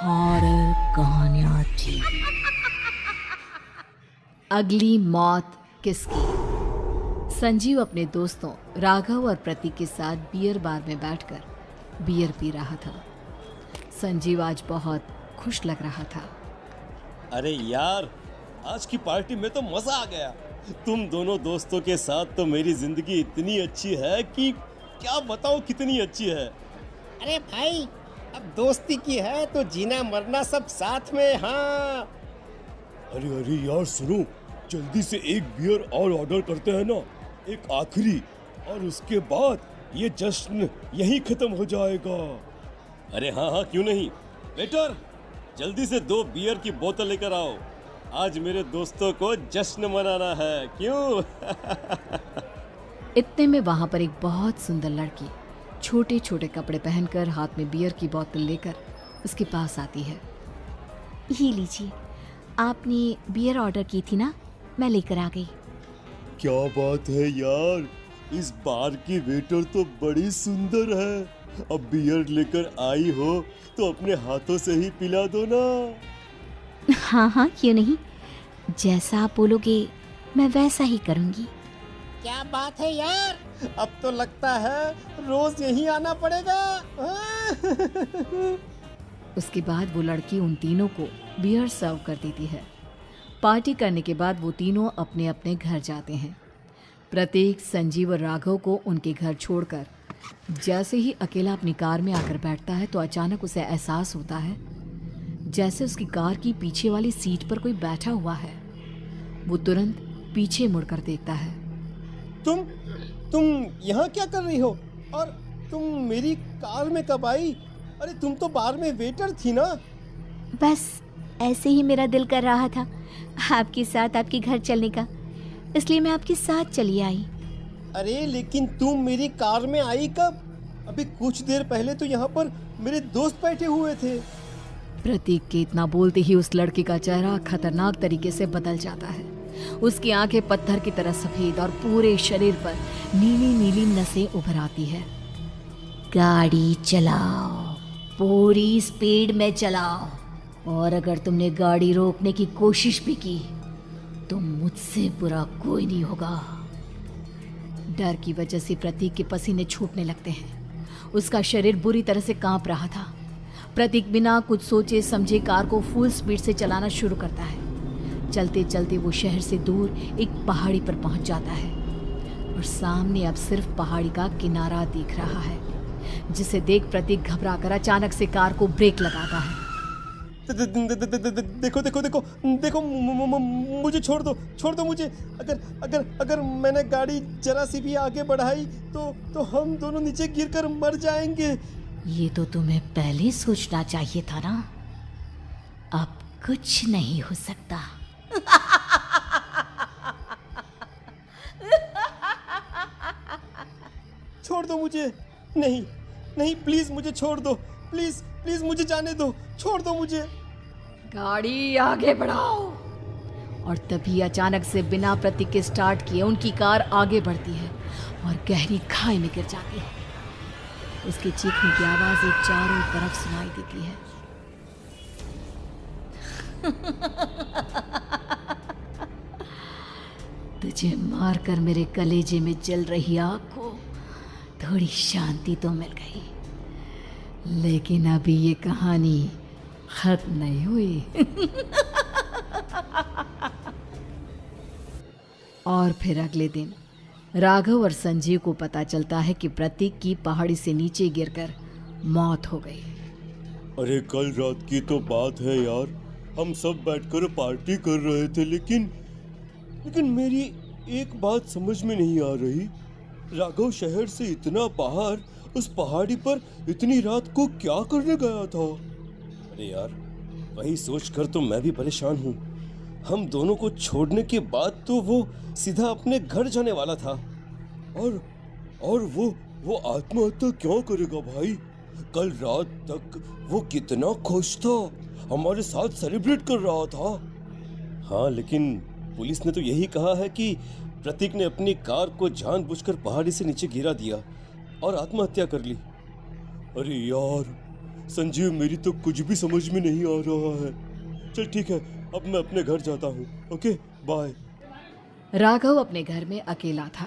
Horror कहानियाँ थी। अगली मौत किसकी? संजीव अपने दोस्तों राघव और प्रतीक के साथ बियर बार में बैठकर बियर पी रहा था। संजीव आज बहुत खुश लग रहा था। अरे यार, आज की पार्टी में तो मजा आ गया। तुम दोनों दोस्तों के साथ तो मेरी जिंदगी इतनी अच्छी है कि क्या बताऊं कितनी अच्छी है। अरे भाई, अब दोस्ती की है तो जीना मरना सब साथ में। हाँ, अरे यार सुनो, जल्दी से एक बियर और ऑर्डर करते हैं ना, एक आखिरी, और उसके बाद ये जश्न यहीं खत्म हो जाएगा। अरे हाँ, क्यों नहीं। वेटर, जल्दी से 2 बियर की बोतल लेकर आओ। आज मेरे दोस्तों को जश्न मनाना है, क्यों? इतने में वहां पर एक बहुत सुंदर लड़की छोटे छोटे कपड़े पहनकर हाथ में बियर की बोतल लेकर उसके पास आती है। ये लीजिए, आपने बियर ऑर्डर की थी ना, मैं लेकर आ गई। क्या बात है यार, इस बार की वेटर तो बड़ी सुंदर है। अब बियर लेकर आई हो तो अपने हाथों से ही पिला दो ना। हाँ, क्यों नहीं, जैसा आप बोलोगे मैं वैसा ही करूँगी। क्या बात है यार, अब तो लगता है रोज यहीं आना पड़ेगा। उसके बाद वो लड़की उन तीनों को बियर सर्व कर देती है। पार्टी करने के बाद वो तीनों अपने अपने घर जाते हैं। प्रतीक, संजीव और राघव को उनके घर छोड़कर जैसे ही अकेला अपनी कार में आकर बैठता है तो अचानक उसे एहसास होता है जैसे उसकी कार की पीछे वाली सीट पर कोई बैठा हुआ है। वो तुरंत पीछे मुड़कर देखता है। तुम यहाँ क्या कर रही हो? और तुम मेरी कार में कब आई? अरे तुम तो बार में वेटर थी ना। बस ऐसे ही मेरा दिल कर रहा था आपके साथ आपके घर चलने का, इसलिए मैं आपके साथ चली आई। अरे लेकिन तुम मेरी कार में आई कब? अभी कुछ देर पहले तो यहाँ पर मेरे दोस्त बैठे हुए थे। प्रतीक के इतना बोलते ही उस लड़के का चेहरा खतरनाक तरीके से बदल जाता है। उसकी आंखें पत्थर की तरह सफेद और पूरे शरीर पर नीली नीली नसें उभर आती है। गाड़ी चलाओ, पूरी स्पीड में चलाओ, और अगर तुमने गाड़ी रोकने की कोशिश भी की तो मुझसे बुरा कोई नहीं होगा। डर की वजह से प्रतीक के पसीने छूटने लगते हैं। उसका शरीर बुरी तरह से कांप रहा था। प्रतीक बिना कुछ सोचे समझे कार को फुल स्पीड से चलाना शुरू करता है। चलते चलते वो शहर से दूर एक पहाड़ी पर पहुंच जाता है और सामने अब सिर्फ पहाड़ी का किनारा दिख रहा है, जिसे देख प्रतीक घबराकर अचानक से कार को ब्रेक लगाता है। देखो देखो देखो देखो, मुझे छोड़ दो मुझे। अगर मैंने गाड़ी जरा सी भी आगे बढ़ाई तो हम दोनों नीचे गिरकर मर जाएंगे। ये तो तुम्हें पहले सोचना चाहिए था ना। अब कुछ नहीं हो सकता। छोड़ दो मुझे। नहीं प्लीज मुझे छोड़ दो। प्लीज मुझे जाने दो। छोड़ दो मुझे। गाड़ी आगे बढ़ाओ। और तभी अचानक से बिना प्रतीक के स्टार्ट किए उनकी कार आगे बढ़ती है और गहरी खाई में गिर जाती है। उसके चीखने की आवाज एक चारों तरफ सुनाई देती है। तुझे मारकर मेरे कलेजे में जल रही आग को थोड़ी शांति तो मिल गई, लेकिन अभी ये कहानी खत्म नहीं हुई। और फिर अगले दिन राघव और संजीव को पता चलता है कि प्रतीक की पहाड़ी से नीचे गिरकर मौत हो गई। अरे कल रात की तो बात है यार, हम सब बैठकर पार्टी कर रहे थे, लेकिन मेरी एक बात समझ में नहीं आ रही। राघव शहर से इतना बाहर उस पहाड़ी पर इतनी रात को क्या करने गया था? अरे यार, वही सोचकर तो मैं भी परेशान हूँ। हम दोनों को छोड़ने के बाद तो वो सीधा अपने घर जाने वाला था, और वो आत्महत्या क्यों करेगा भाई? कल रात तक वो कितना खुश था, हमारे साथ सेलिब्रेट कर रहा था। हाँ, लेकिन पुलिस ने तो यही कहा है कि प्रतीक ने अपनी कार को जानबूझकर पहाड़ी से नीचे गिरा दिया और आत्महत्या कर ली। अरे यार, संजीव मेरी तो कुछ भी समझ में नहीं आ रहा है। चल ठीक है, अब मैं अपने घर जाता हूँ। Okay bye. राघव अपने घर में अकेला था।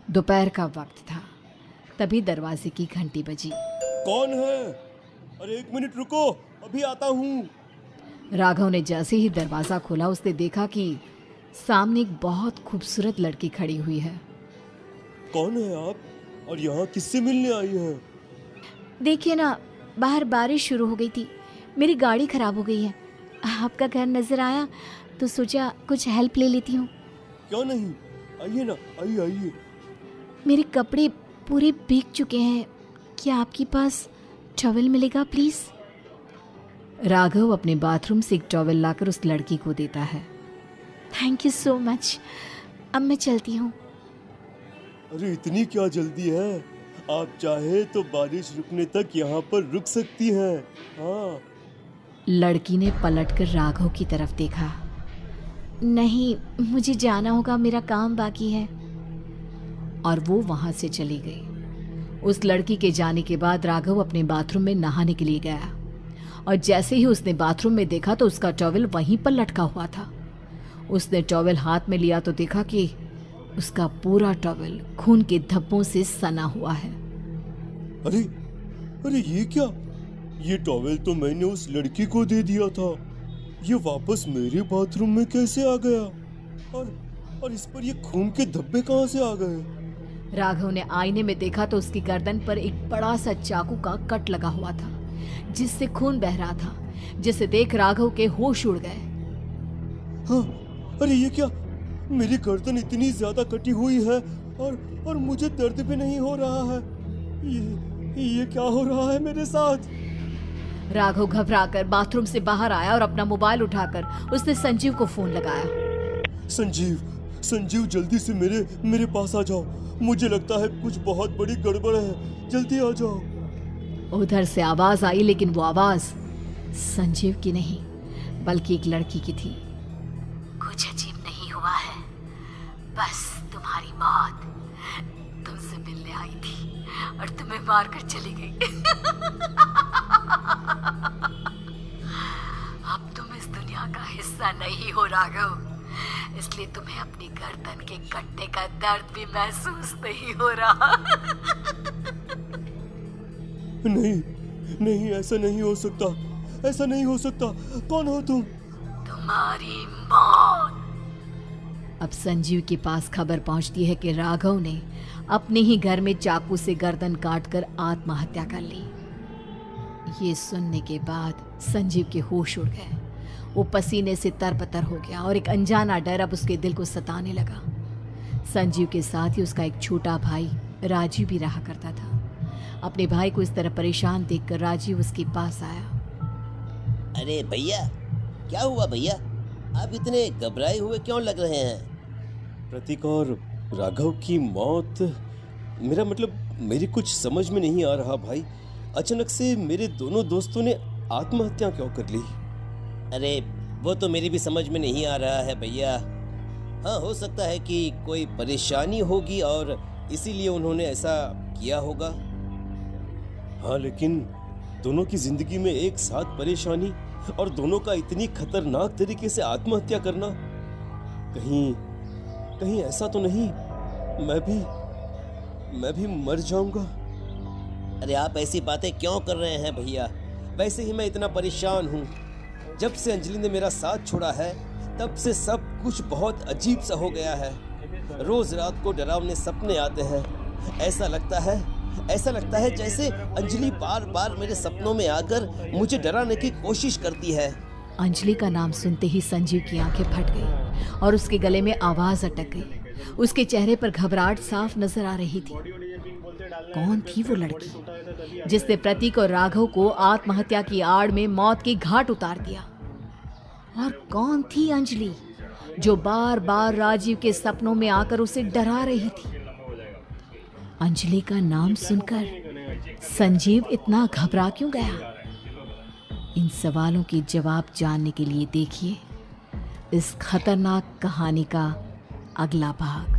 दोपहर का वक्त था। तभी दरवाजे की घंटी बजी। कौन है? अरे 1 मिनट रुको, अभी आता हूँ। राघव ने जैसे ही दरवाज़ा खोला उसने देखा कि सामने एक बहुत खूबसूरत लड़की खड़ी हुई है। कौन है आप और यहाँ किससे मिलने आई है? देखिए ना, बाहर बारिश शुरू हो गई थी, मेरी गाड़ी खराब हो गई है। आपका घर नजर आया तो सोचा कुछ हेल्प ले लेती हूँ। क्यों नहीं, आइए ना, आइए आइए। मेरे कपड़े पूरे भीग चुके हैं, क्या आपके पास टॉवल मिलेगा प्लीज़? राघव अपने बाथरूम से एक टॉवल लाकर उस लड़की को देता है। थैंक यू सो मच, अब मैं चलती हूँ। अरे इतनी क्या जल्दी है? आप चाहे तो बारिश रुकने तक यहाँ पर रुक सकती हैं। हाँ। लड़की ने पलटकर राघव की तरफ देखा। नहीं, मुझे जाना होगा, मेरा काम बाकी है। और वो वहां से चली गई। उस लड़की के जाने के बाद राघव अपने बाथरूम में नहाने के लिए गया और जैसे ही उसने बाथरूम में देखा तो उसका टॉवल वहीं पर लटका हुआ था। उसने टॉवल हाथ में लिया तो देखा कि उसका पूरा टॉवल खून के धब्बों से सना हुआ है। अरे अरे ये क्या? ये टॉवल तो मैंने उस लड़की को दे दिया था। ये वापस मेरे बाथरूम में कैसे आ गया? और इस पर ये खून के धब्बे कहाँ से आ गए? राघव ने आईने में देखा तो उसकी गर्दन पर एक बड़ा सा चाकू का कट लगा हुआ था जिससे खून बह रहा था, जिसे देख राघव के होश उड़ गए। हाँ, अरे ये क्या? मेरी गर्दन इतनी ज्यादा कटी हुई है और मुझे दर्द भी नहीं हो रहा है। ये क्या हो रहा है मेरे साथ? राघव घबराकर बाथरूम से बाहर आया और अपना मोबाइल उठाकर उसने संजीव को फोन लगाया। संजीव जल्दी से मेरे पास आ जाओ। मुझे लगता है कुछ बहुत बड़ी गड़बड़ है, जल्दी आ जाओ। उधर से आवाज आई, लेकिन वो आवाज संजीव की नहीं बल्कि एक लड़की की थी। कुछ अजीब नहीं हुआ है, बस तुम्हारी मौत तुमसे मिलने आई थी और तुम्हें मारकर चली गई। अब तुम इस दुनिया का हिस्सा नहीं हो राघव, इसलिए तुम्हें अपनी गर्दन के कटने का दर्द भी महसूस नहीं हो रहा। नहीं, ऐसा नहीं हो सकता, ऐसा नहीं हो सकता। कौन हो तुम? तुम्हारी मौत। अब संजीव के पास खबर पहुंचती है कि राघव ने अपने ही घर में चाकू से गर्दन काटकर आत्महत्या कर ली। ये सुनने के बाद संजीव के होश उड़ गए। वो पसीने से तरबतर हो गया और एक अनजाना डर अब उसके दिल को सताने लगा। संजीव के साथ ही उसका एक छोटा भाई राजीव भी रहा करता था। अपने भाई को इस तरह परेशान देखकर राजीव उसके पास आया। अरे भैया, क्या हुआ भैया? आप इतने घबराए हुए क्यों लग रहे हैं? प्रतीक और राघव की मौत, मेरा मतलब मेरी कुछ समझ में नहीं आ रहा भाई। अचानक से मेरे दोनों दोस्तों ने आत्महत्या क्यों कर ली? अरे वो तो मेरी भी समझ में नहीं आ रहा है भैया। हाँ, हो सकता है कि कोई परेशानी होगी और इसीलिए उन्होंने ऐसा किया होगा। हाँ, लेकिन दोनों की जिंदगी में एक साथ परेशानी और दोनों का इतनी खतरनाक तरीके से आत्महत्या करना, कहीं ऐसा तो नहीं मैं भी मर जाऊंगा? अरे आप ऐसी बातें क्यों कर रहे हैं भैया? वैसे ही मैं इतना परेशान हूँ। जब से अंजलि ने मेरा साथ छोड़ा है तब से सब कुछ बहुत अजीब सा हो गया है। रोज रात को डरावने सपने आते हैं। ऐसा लगता है जैसे अंजलि बार बार मेरे सपनों में आकर मुझे डराने की कोशिश करती है। अंजलि का नाम सुनते ही संजीव की आंखें फट गई और उसके गले में आवाज अटक गई। उसके चेहरे पर घबराहट साफ नजर आ रही थी। कौन थी वो लड़की जिसने प्रतीक और राघव को आत्महत्या की आड़ में मौत के घाट उतार दिया? और कौन थी अंजलि जो बार बार राजीव के सपनों में आकर उसे डरा रही थी? अंजलि का नाम सुनकर संजीव इतना घबरा क्यों गया? इन सवालों के जवाब जानने के लिए देखिए इस खतरनाक कहानी का अगला भाग।